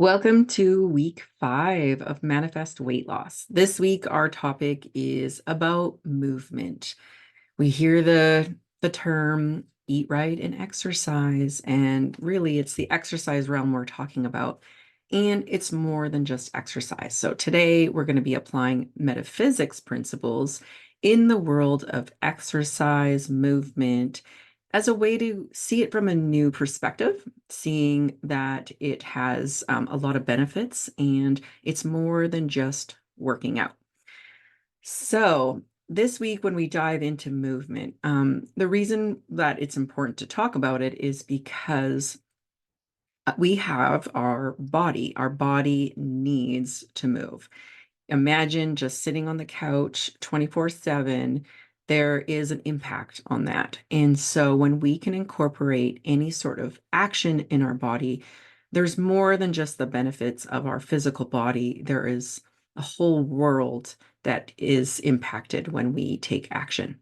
Welcome to week 5 of Manifest Weight Loss. This week, our topic is about movement. We hear the term eat right and exercise, and really it's the exercise realm we're talking about. And it's more than just exercise. So today we're going to be applying metaphysics principles in the world of exercise, movement, as a way to see it from a new perspective, seeing that it has a lot of benefits and it's more than just working out. So, this week, when we dive into movement, the reason that it's important to talk about it is because we have our body. Our body needs to move. Imagine just sitting on the couch 24/7. There is an impact on that. And so when we can incorporate any sort of action in our body, there's more than just the benefits of our physical body. There is a whole world that is impacted when we take action.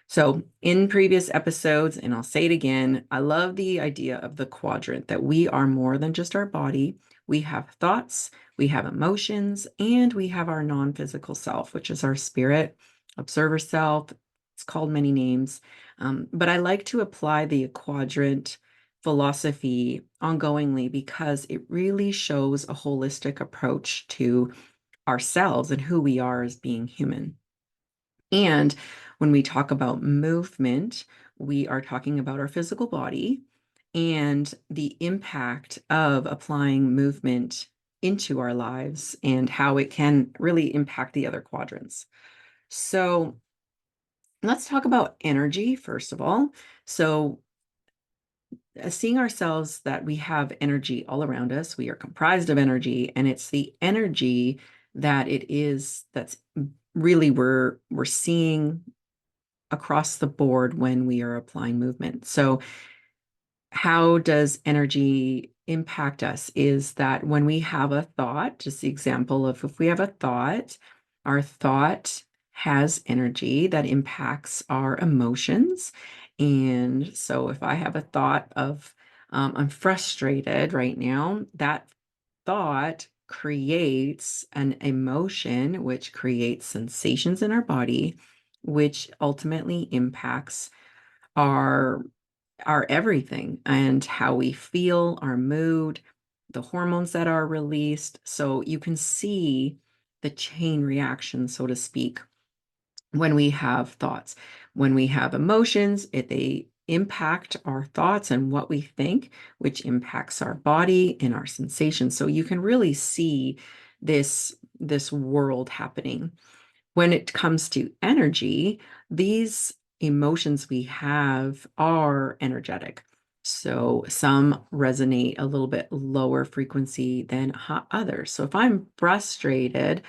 So, in previous episodes, and I'll say it again, I love the idea of the quadrant that we are more than just our body. We have thoughts, we have emotions, and we have our non physical self, which is our spirit, observer self. It's called many names. But I like to apply the quadrant philosophy ongoingly because it really shows a holistic approach to ourselves and who we are as being human. And when we talk about movement, we are talking about our physical body and the impact of applying movement into our lives and how it can really impact the other quadrants. So let's talk about energy, first of all. So, seeing ourselves that we have energy all around us, we are comprised of energy, and it's the energy that it is that's really we're seeing across the board when we are applying movement. So, how does energy impact us? Is that when we have a thought, just the example of if we have a thought, our thought has energy that impacts our emotions. And so, if I have a thought of, I'm frustrated right now, that thought creates an emotion, which creates sensations in our body, which ultimately impacts our our everything and how we feel, our mood, the hormones that are released. So you can see the chain reaction, so to speak, when we have thoughts. When we have emotions, they impact our thoughts and what we think, which impacts our body and our sensations. So you can really see this world happening. When it comes to energy, these emotions we have are energetic. So some resonate a little bit lower frequency than others. So if I'm frustrated,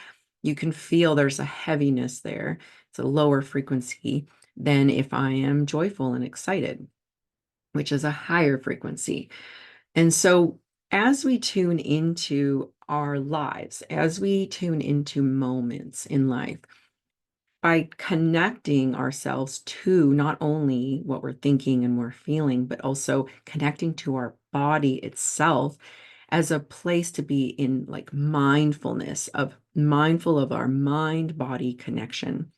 you can feel there's a heaviness there. It's a lower frequency than if I am joyful and excited, which is a higher frequency. And so as we tune into our lives, as we tune into moments in life, by connecting ourselves to not only what we're thinking and we're feeling, but also connecting to our body itself as a place to be in like mindfulness of mindful of our mind body connection.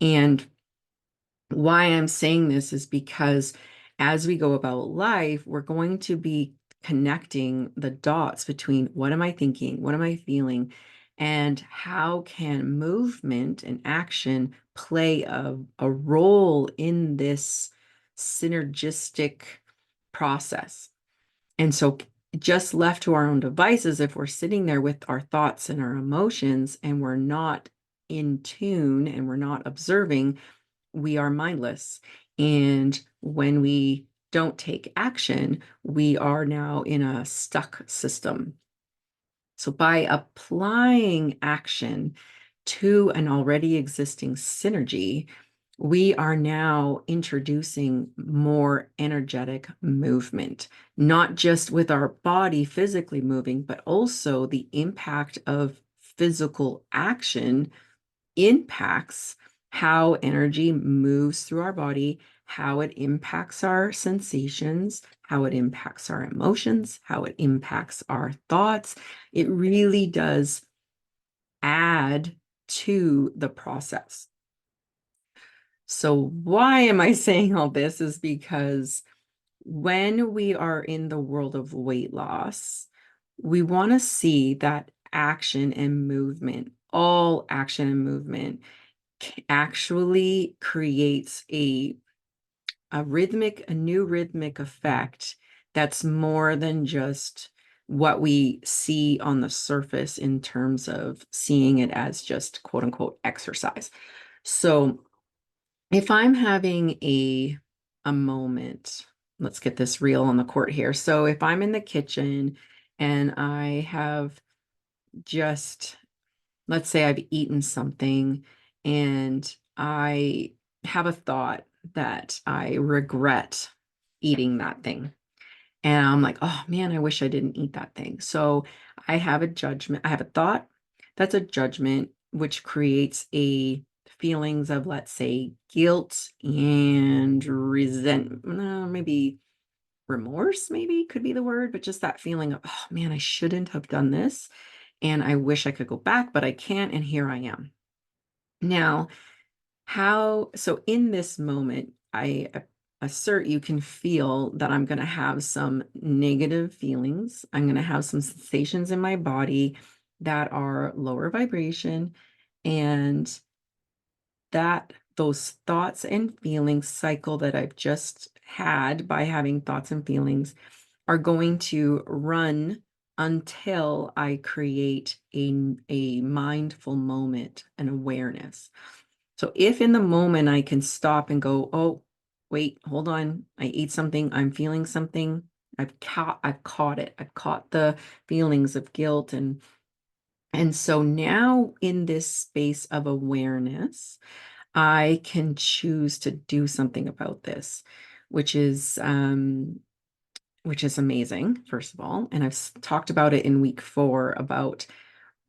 And why I'm saying this is because as we go about life, we're going to be connecting the dots between what am I thinking, what am I feeling, and how can movement and action play a role in this synergistic process. And so, just left to our own devices, if we're sitting there with our thoughts and our emotions and we're not in tune and we're not observing, we are mindless. And when we don't take action, we are now in a stuck system. So by applying action to an already existing synergy, we are now introducing more energetic movement, not just with our body physically moving, but also the impact of physical action impacts how energy moves through our body, how it impacts our sensations, how it impacts our emotions, how it impacts our thoughts. It really does add to the process. So why am I saying all this is because when we are in the world of weight loss, we want to see that action and movement, all action and movement actually creates a new rhythmic effect that's more than just what we see on the surface in terms of seeing it as just quote unquote exercise. So if I'm having a moment, let's get this real on the court here. So if I'm in the kitchen and I have just, let's say I've eaten something and I have a thought that I regret eating that thing. And I'm like, oh man, I wish I didn't eat that thing. So I have a judgment, I have a thought that's a judgment, which creates a feelings of, let's say, guilt and resentment, maybe remorse, maybe could be the word, but just that feeling of, oh man, I shouldn't have done this. And I wish I could go back, but I can't. And here I am. Now, so in this moment, I assert you can feel that I'm going to have some negative feelings. I'm going to have some sensations in my body that are lower vibration, and that those thoughts and feelings cycle that I've just had by having thoughts and feelings are going to run until I create a mindful moment, an awareness. So if in the moment I can stop and go, oh, wait, hold on, I ate something, I'm feeling something, I've caught it. I've caught the feelings of guilt, and so now in this space of awareness, I can choose to do something about this, which is amazing, first of all. And I've talked about it in week 4 about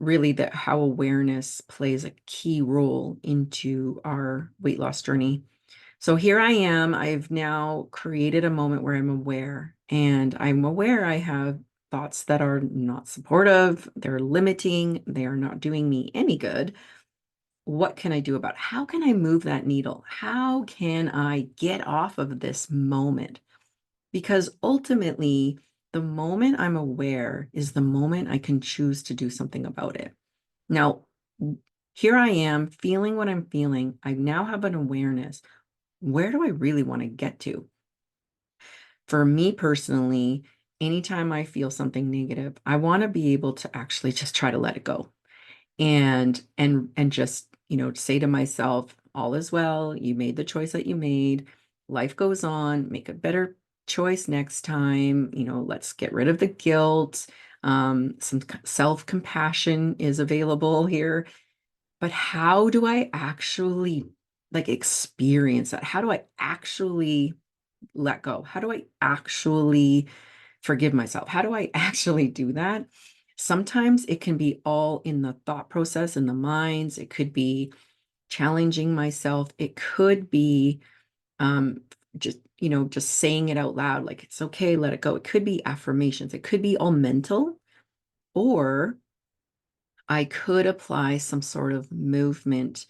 really that how awareness plays a key role into our weight loss journey. So here I am. I've now created a moment where I'm aware, and I'm aware I have thoughts that are not supportive, they're limiting, they are not doing me any good. What can I do about it? How can I move that needle? How can I get off of this moment? Because ultimately, the moment I'm aware is the moment I can choose to do something about it. Now, here I am feeling what I'm feeling. I now have an awareness. Where do I really want to get to? For me personally, anytime I feel something negative, I want to be able to actually just try to let it go and just, say to myself, all is well. You made the choice that you made. Life goes on. Make a better choice next time. Let's get rid of the guilt. Some self-compassion is available here. But how do I actually like experience that? How do I actually let go? How do I actually forgive myself? How do I actually do that? Sometimes it can be all in the thought process, in the minds. It could be challenging myself. It could be um, just saying it out loud, like it's okay, let it go. It could be affirmations. It could be all mental, or I could apply some sort of movement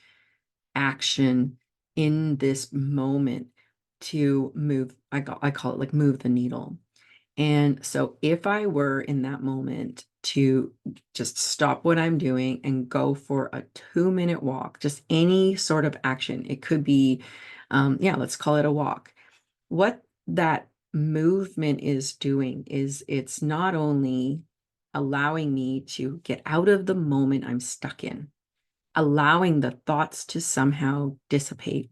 action in this moment to move. I call it like move the needle. And so if I were in that moment to just stop what I'm doing and go for a 2-minute walk, just any sort of action, it could be, yeah, let's call it a walk. What that movement is doing is it's not only allowing me to get out of the moment I'm stuck in, allowing the thoughts to somehow dissipate,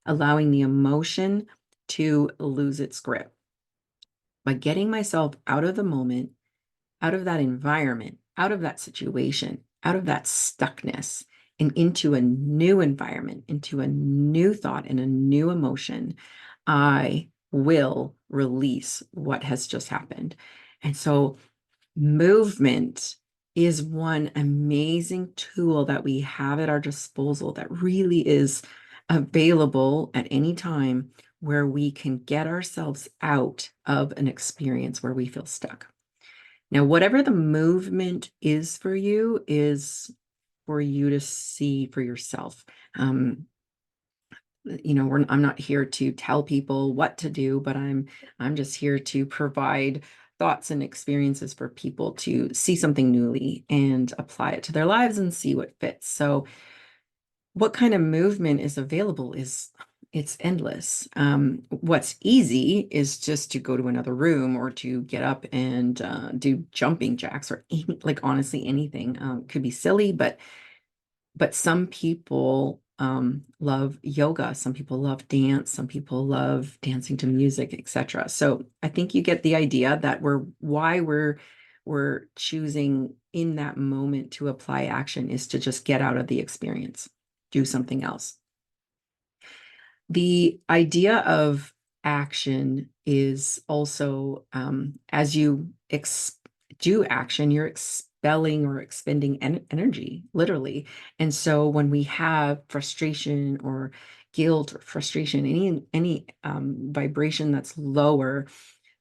allowing the emotion to lose its grip. By getting myself out of the moment, out of that environment, out of that situation, out of that stuckness, and into a new environment, into a new thought and a new emotion, I will release what has just happened. And so movement is one amazing tool that we have at our disposal that really is available at any time where we can get ourselves out of an experience where we feel stuck. Now, whatever the movement is for you is for you to see for yourself. I'm not here to tell people what to do, but I'm just here to provide thoughts and experiences for people to see something newly and apply it to their lives and see what fits. So what kind of movement is available is it's endless. What's easy is just to go to another room or to get up and do jumping jacks or like honestly anything. Could be silly, but some people love yoga, some people love dance, some people love dancing to music, etc. So I think you get the idea that we're choosing in that moment to apply action is to just get out of the experience, do something else. The idea of action is also as you do action, you're expelling or expending energy, literally. And so when we have frustration or guilt or frustration, any vibration that's lower,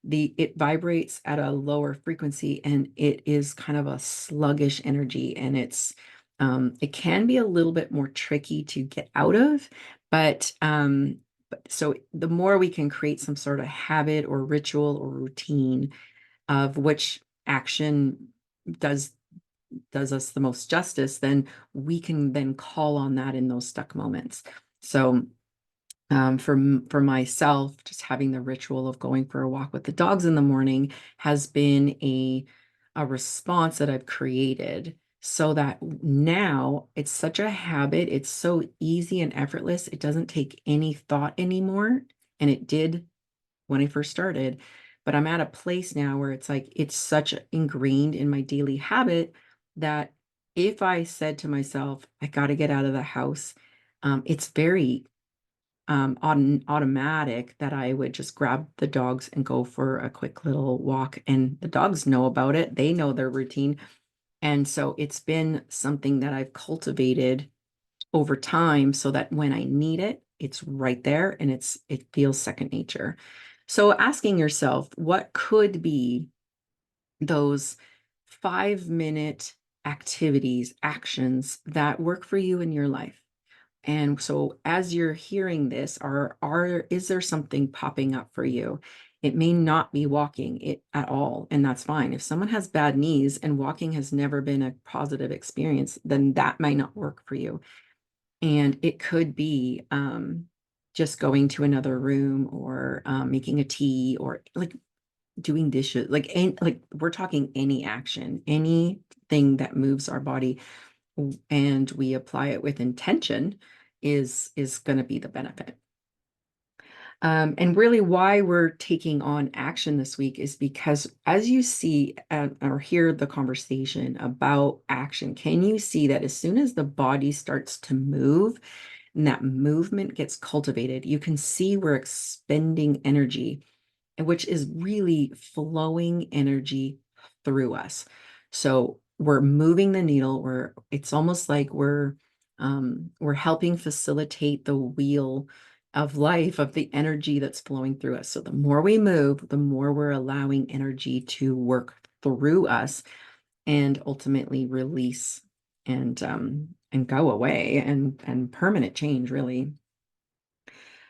it vibrates at a lower frequency and it is kind of a sluggish energy, and it can be a little bit more tricky to get out of, but so the more we can create some sort of habit or ritual or routine of which action does us the most justice, then we can then call on that in those stuck moments. So for myself, just having the ritual of going for a walk with the dogs in the morning has been a response that I've created so that now it's such a habit. It's so easy and effortless. It doesn't take any thought anymore. And it did when I first started. But I'm at a place now where it's like it's such ingrained in my daily habit that if I said to myself, I got to get out of the house, it's very automatic that I would just grab the dogs and go for a quick little walk. And the dogs know about it. They know their routine. And so it's been something that I've cultivated over time so that when I need it, it's right there and it feels second nature. So asking yourself, what could be those 5-minute activities, actions that work for you in your life? And so as you're hearing this, is there something popping up for you? It may not be walking it at all, and that's fine. If someone has bad knees and walking has never been a positive experience, then that might not work for you. And it could be just going to another room or making a tea or like doing dishes, like we're talking any action, anything that moves our body and we apply it with intention is going to be the benefit. And really why we're taking on action this week is because as you see or hear the conversation about action, can you see that as soon as the body starts to move and that movement gets cultivated, you can see we're expending energy, which is really flowing energy through us. So we're moving the needle. It's almost like we're helping facilitate the wheel of life of the energy that's flowing through us. So the more we move, the more we're allowing energy to work through us and ultimately release and go away and permanent change, really.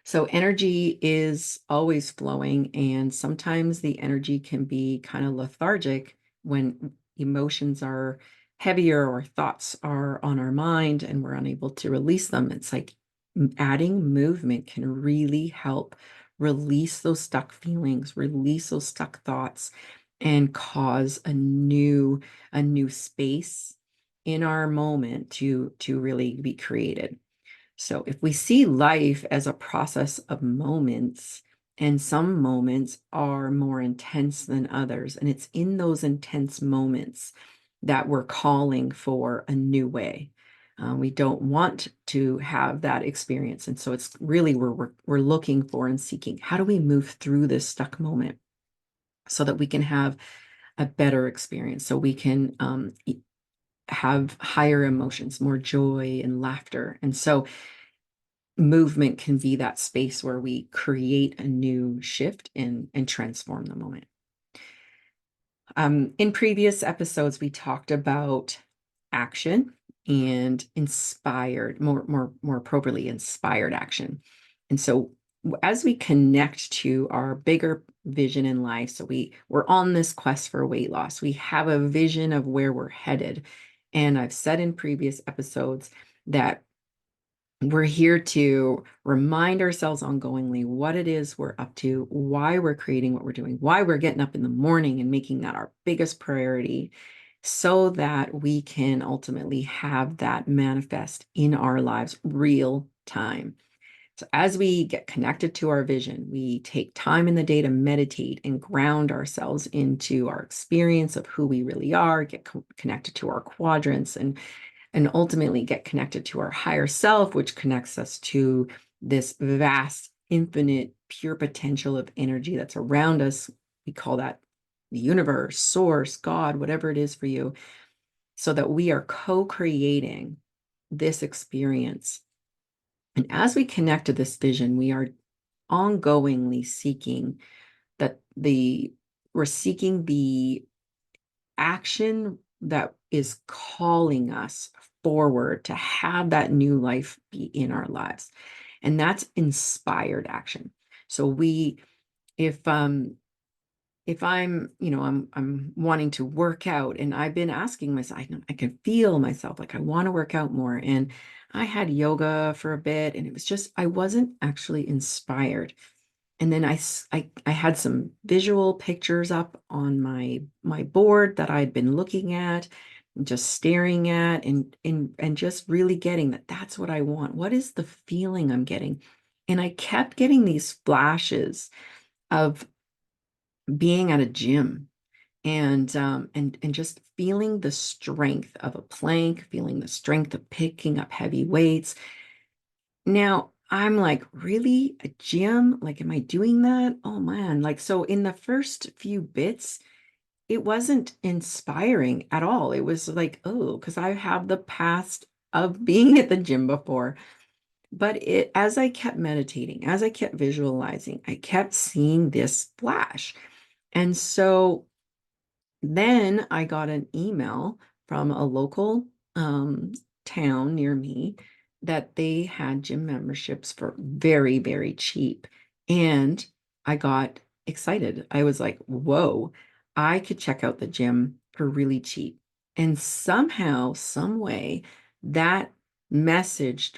So energy is always flowing, and sometimes the energy can be kind of lethargic when emotions are heavier or thoughts are on our mind and we're unable to release them. It's like adding movement can really help release those stuck feelings, release those stuck thoughts, and cause a new space in our moment to really be created. So if we see life as a process of moments, and some moments are more intense than others, and it's in those intense moments that we're calling for a new way. We don't want to have that experience. And so it's really we're looking for and seeking, how do we move through this stuck moment so that we can have a better experience, so we can have higher emotions, more joy and laughter. And so movement can be that space where we create a new shift and transform the moment. In previous episodes, we talked about action and inspired, more appropriately, inspired action. And so as we connect to our bigger vision in life, so we're on this quest for weight loss, we have a vision of where we're headed. And I've said in previous episodes that we're here to remind ourselves ongoingly what it is we're up to, why we're creating what we're doing, why we're getting up in the morning and making that our biggest priority, so that we can ultimately have that manifest in our lives real time. So as we get connected to our vision, we take time in the day to meditate and ground ourselves into our experience of who we really are, get connected to our quadrants, and ultimately get connected to our higher self, which connects us to this vast, infinite, pure potential of energy that's around us. We call that the universe, source, God, whatever it is for you, so that we are co-creating this experience. And as we connect to this vision, we are ongoingly seeking we're seeking the action that is calling us forward to have that new life be in our lives. And that's inspired action. So if I'm, I'm wanting to work out, and I've been asking myself, I can feel myself like I want to work out more. And I had yoga for a bit, and it was just, I wasn't actually inspired. And then I had some visual pictures up on my board that I'd been looking at, and just staring at, and just really getting that that's what I want. What is the feeling I'm getting? And I kept getting these flashes of being at a gym, and just feeling the strength of a plank, feeling the strength of picking up heavy weights. Now, I'm like, really? A gym? Like, am I doing that? Oh man. Like, so in the first few bits, it wasn't inspiring at all. It was like, oh, because I have the past of being at the gym before. But as I kept meditating, as I kept visualizing, I kept seeing this flash. And so then I got an email from a local town near me that they had gym memberships for very, very cheap. And I got excited. I was like, whoa, I could check out the gym for really cheap. And somehow, some way, that message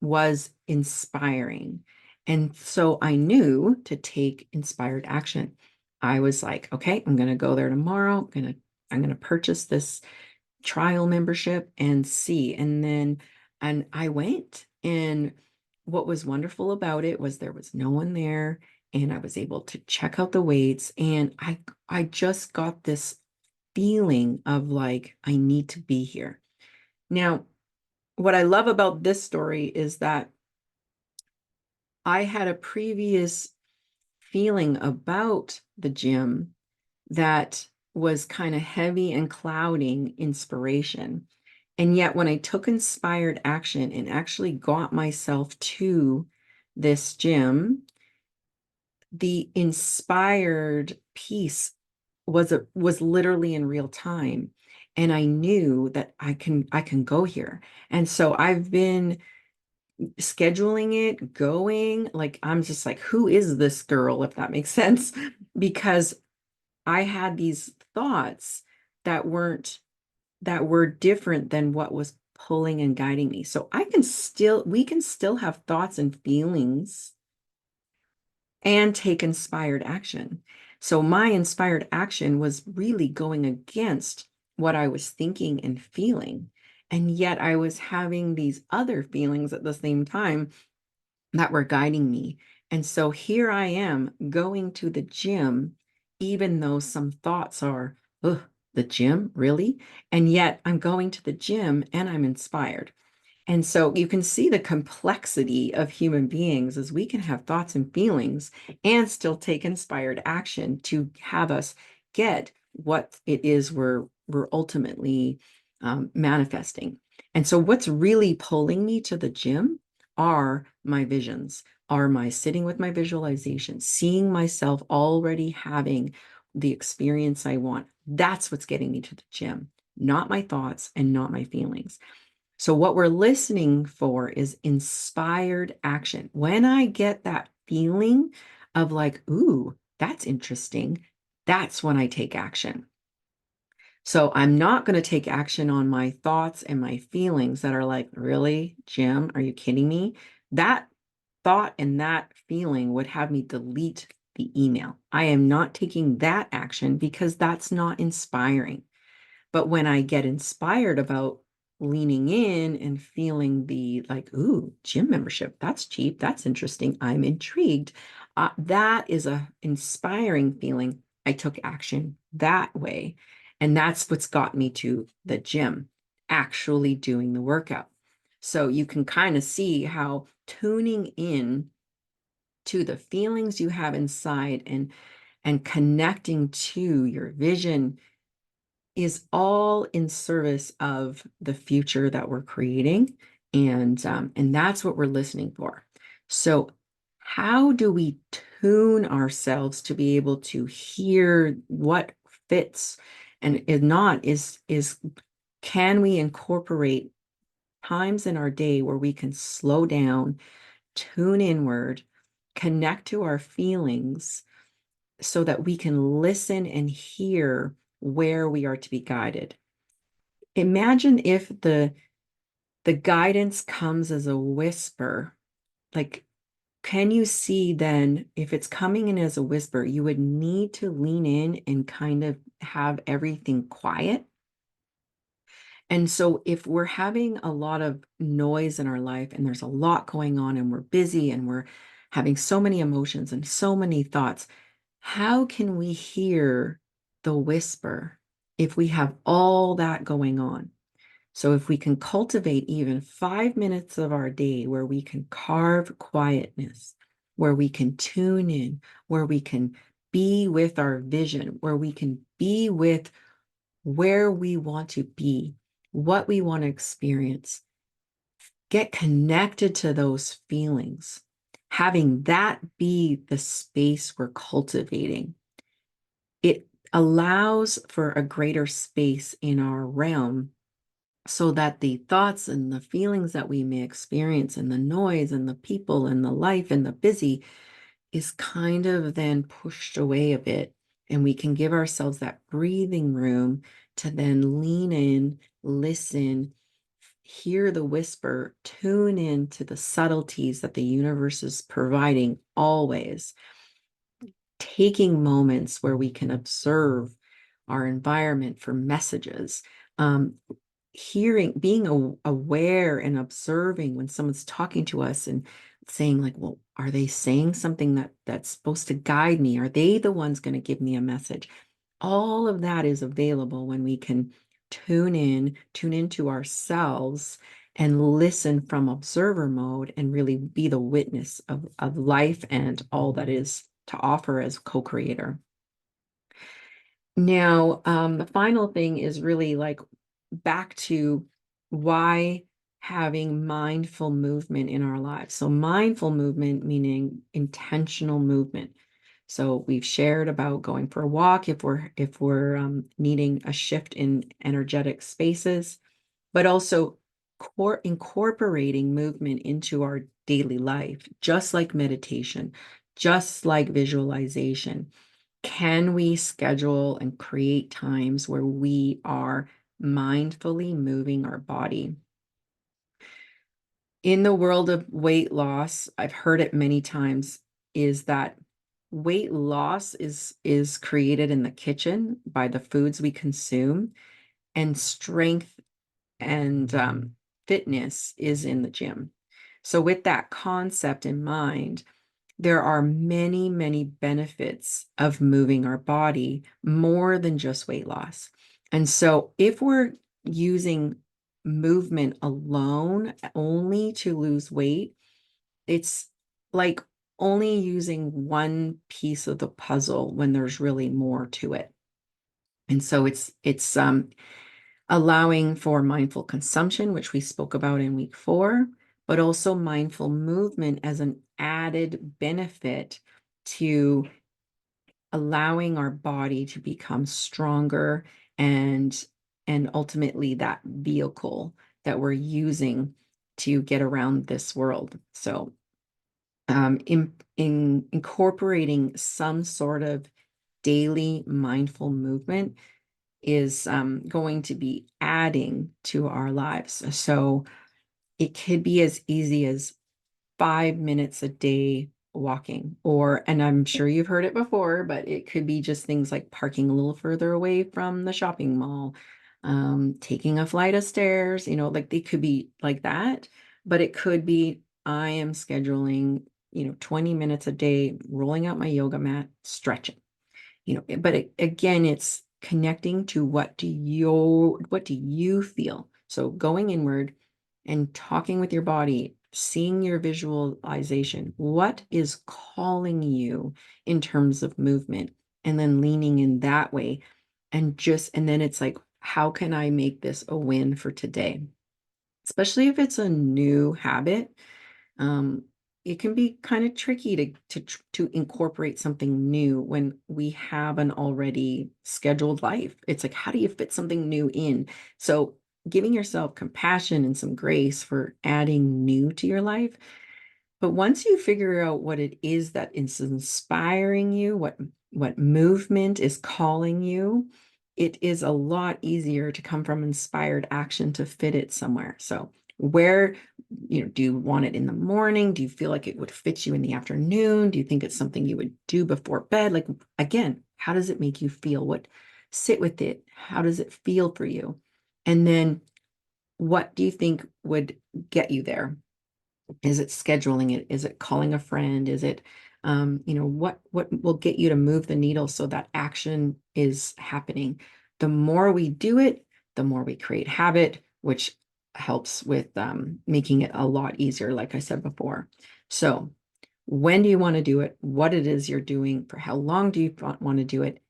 was inspiring. And so I knew to take inspired action. I was like, okay, I'm going to go there tomorrow. I'm going to purchase this trial membership and see. And I went, and what was wonderful about it was there was no one there, and I was able to check out the weights, and I just got this feeling of like, I need to be here. Now, what I love about this story is that I had a previous feeling about the gym that was kind of heavy and clouding inspiration. And yet, when I took inspired action and actually got myself to this gym, the inspired piece was literally in real time. And I knew that I can go here. And so I've been scheduling it, going, like, I'm just like, who is this girl, if that makes sense? Because I had these thoughts that were different than what was pulling and guiding me. So we can still have thoughts and feelings and take inspired action. So my inspired action was really going against what I was thinking and feeling. And yet I was having these other feelings at the same time that were guiding me. And so here I am going to the gym, even though some thoughts are, ugh, the gym, really? And yet I'm going to the gym and I'm inspired. And so you can see the complexity of human beings as we can have thoughts and feelings and still take inspired action to have us get what it is we're ultimately manifesting. And so what's really pulling me to the gym are my visions? Are my sitting with my visualization, seeing myself already having the experience I want? That's what's getting me to the gym, not my thoughts and not my feelings. So, what we're listening for is inspired action. When I get that feeling of like, ooh, that's interesting, that's when I take action. So, I'm not going to take action on my thoughts and my feelings that are like, really, Jim, are you kidding me? That thought and that feeling would have me delete the email. I am not taking that action because that's not inspiring. But when I get inspired about leaning in and feeling the like, ooh, gym membership, that's cheap, that's interesting, I'm intrigued. That is a inspiring feeling. I took action that way. And that's what's got me to the gym, actually doing the workout. So you can kind of see how tuning in to the feelings you have inside and connecting to your vision is all in service of the future that we're creating, and that's what we're listening for. So, how do we tune ourselves to be able to hear what fits and is not is can we incorporate times in our day where we can slow down, tune inward, connect to our feelings so that we can listen and hear where we are to be guided. Imagine if the guidance comes as a whisper. Like, can you see then if it's coming in as a whisper, you would need to lean in and kind of have everything quiet. And so if we're having a lot of noise in our life and there's a lot going on and we're busy and we're having so many emotions and so many thoughts, how can we hear the whisper if we have all that going on? So if we can cultivate even 5 minutes of our day where we can carve quietness, where we can tune in, where we can be with our vision, where we can be with where we want to be, what we want to experience, get connected to those feelings, having that be the space we're cultivating. It allows for a greater space in our realm so that the thoughts and the feelings that we may experience and the noise and the people and the life and the busy is kind of then pushed away a bit. And we can give ourselves that breathing room to then lean in, listen, hear the whisper, tune in to the subtleties that the universe is providing always, taking moments where we can observe our environment for messages. Hearing, being aware and observing when someone's talking to us and saying like, well, are they saying something that's supposed to guide me? Are they the ones going to give me a message? All of that is available when we can tune into ourselves and listen from observer mode and really be the witness of life and all that is to offer as co-creator. Now, the final thing is really like back to why having mindful movement in our lives. So mindful movement meaning intentional movement. So we've shared about going for a walk if we're needing a shift in energetic spaces, but also incorporating movement into our daily life, just like meditation, just like visualization. Can we schedule and create times where we are mindfully moving our body? In the world of weight loss, I've heard it many times, is that weight loss is created in the kitchen by the foods we consume, and strength and fitness is in the gym. So with that concept in mind, there are many, many benefits of moving our body more than just weight loss. And so if we're using movement alone only to lose weight, it's like only using one piece of the puzzle when there's really more to it. And so it's allowing for mindful consumption, which we spoke about in week 4, but also mindful movement as an added benefit to allowing our body to become stronger and ultimately that vehicle that we're using to get around this world. So in incorporating some sort of daily mindful movement is going to be adding to our lives. So it could be as easy as 5 minutes a day walking, and I'm sure you've heard it before, but it could be just things like parking a little further away from the shopping mall, taking a flight of stairs, like they could be like that, but it could be I am scheduling, 20 minutes a day, rolling out my yoga mat, stretching, but again, it's connecting to what do you feel? So going inward and talking with your body, seeing your visualization, what is calling you in terms of movement, and then leaning in that way. And then it's like, how can I make this a win for today? Especially if it's a new habit. Um, it can be kind of tricky to incorporate something new when we have an already scheduled life. It's like, how do you fit something new in? So giving yourself compassion and some grace for adding new to your life. But once you figure out what it is that is inspiring you, what movement is calling you, it is a lot easier to come from inspired action to fit it somewhere. So where, do you want it in the morning? Do you feel like it would fit you in the afternoon? Do you think it's something you would do before bed? Like, again, how does it make you feel? Sit with it. How does it feel for you? And then what do you think would get you there? Is it scheduling it? Is it calling a friend? Is it, what will get you to move the needle so that action is happening? The more we do it, the more we create habit, which helps with making it a lot easier, like I said before. So when do you want to do it? What it is you're doing? For how long do you want to do it?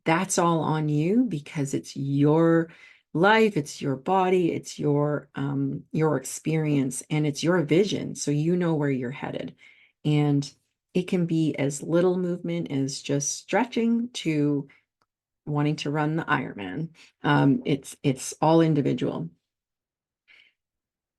That's all on you because it's your life, it's your body, it's your experience, and it's your vision. So you know where you're headed. And it can be as little movement as just stretching to wanting to run the Ironman. It's all individual.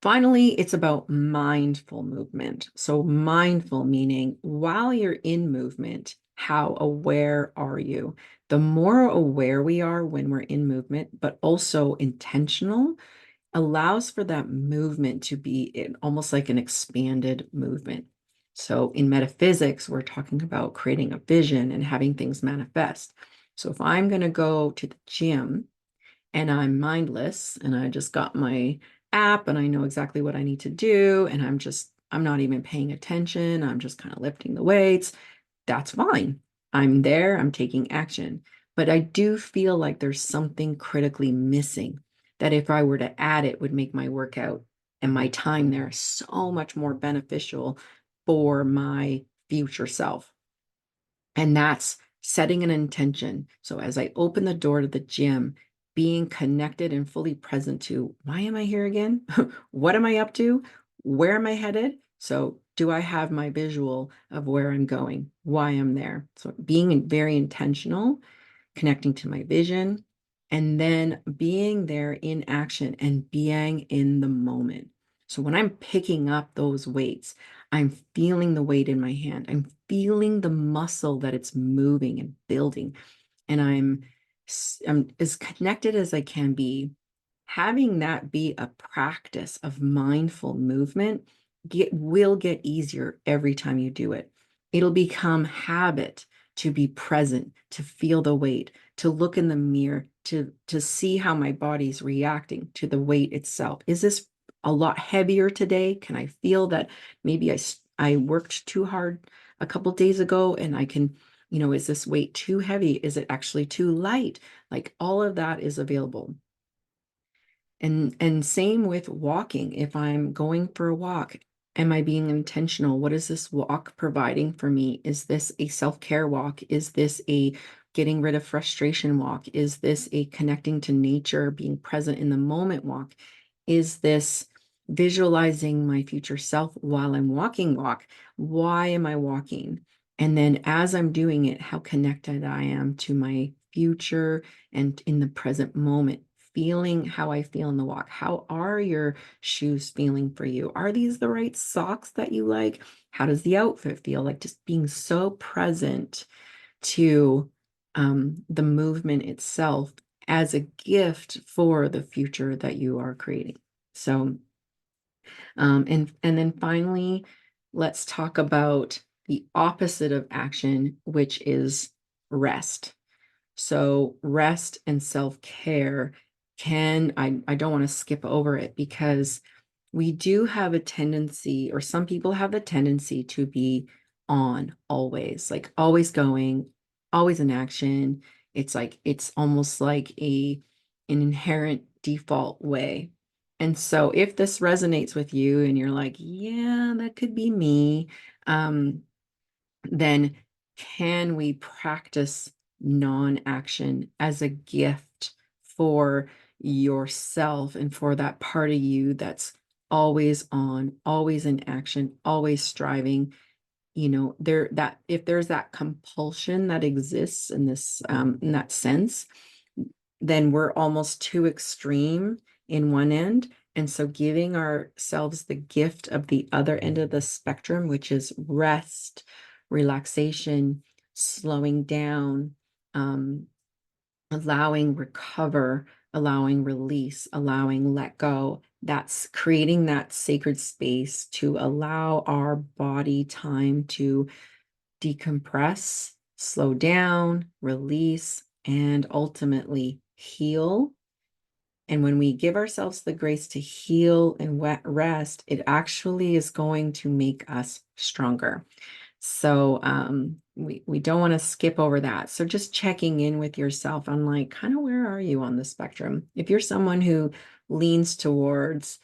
Finally, it's about mindful movement. So mindful meaning while you're in movement, how aware are you? The more aware we are when we're in movement, but also intentional, allows for that movement to be almost like an expanded movement. So in metaphysics, we're talking about creating a vision and having things manifest. So if I'm going to go to the gym and I'm mindless and I just got my app and I know exactly what I need to do and I'm not even paying attention, I'm just kind of lifting the weights, that's fine. I'm there, I'm taking action. But I do feel like there's something critically missing that if I were to add it would make my workout and my time there so much more beneficial for my future self. And that's setting an intention. So as I open the door to the gym, being connected and fully present to why am I here again? What am I up to? Where am I headed? So do I have my visual of where I'm going, why I'm there? So being very intentional, connecting to my vision, and then being there in action and being in the moment. So when I'm picking up those weights, I'm feeling the weight in my hand. I'm feeling the muscle that it's moving and building. And I'm as connected as I can be. Having that be a practice of mindful movement will get easier every time you do it. It'll become habit to be present, to feel the weight, to look in the mirror, to see how my body's reacting to the weight itself. Is this a lot heavier today? Can I feel that maybe I worked too hard a couple days ago and I can, is this weight too heavy? Is it actually too light? Like all of that is available. And same with walking. If I'm going for a walk, am I being intentional? What is this walk providing for me? Is this a self-care walk? Is this a getting rid of frustration walk? Is this a connecting to nature, being present in the moment walk? Is this visualizing my future self while I'm walking. Why am I walking? And then as I'm doing it, how connected I am to my future and in the present moment, feeling how I feel in the walk. How are your shoes feeling for you? Are these the right socks that you like? How does the outfit feel? Like just being so present to the movement itself as a gift for the future that you are creating. So, and then finally, let's talk about the opposite of action, which is rest. So rest and self-care I don't want to skip over it because we do have a tendency, or some people have the tendency to be on always, like always going, always in action. It's like, it's almost like an inherent default way. And so if this resonates with you and you're like, yeah, that could be me, then can we practice non-action as a gift for yourself and for that part of you that's always on, always in action, always striving? There, that if there's that compulsion that exists in this in that sense, then we're almost too extreme in one end. And so giving ourselves the gift of the other end of the spectrum, which is rest, relaxation, slowing down, um, allowing recover, allowing release, allowing let go. That's creating that sacred space to allow our body time to decompress, slow down, release, and ultimately heal. And when we give ourselves the grace to heal and rest, it actually is going to make us stronger. So we don't want to skip over that. So just checking in with yourself on like, kind of where are you on the spectrum? If you're someone who leans towards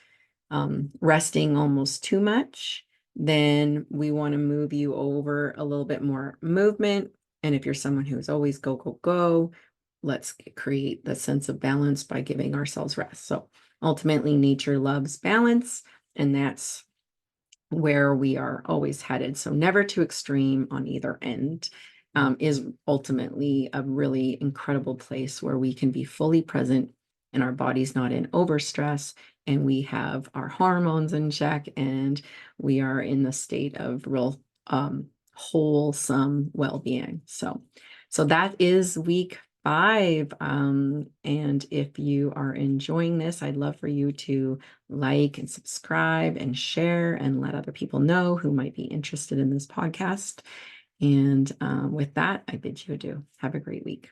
resting almost too much, then we want to move you over a little bit more movement. And if you're someone who's always go, go, go, let's create the sense of balance by giving ourselves rest. So ultimately, nature loves balance, and that's where we are always headed. So never too extreme on either end is ultimately a really incredible place where we can be fully present and our body's not in overstress and we have our hormones in check and we are in the state of real wholesome well-being. So that is week 5. And if you are enjoying this, I'd love for you to like and subscribe and share and let other people know who might be interested in this podcast. And with that, I bid you adieu. Have a great week.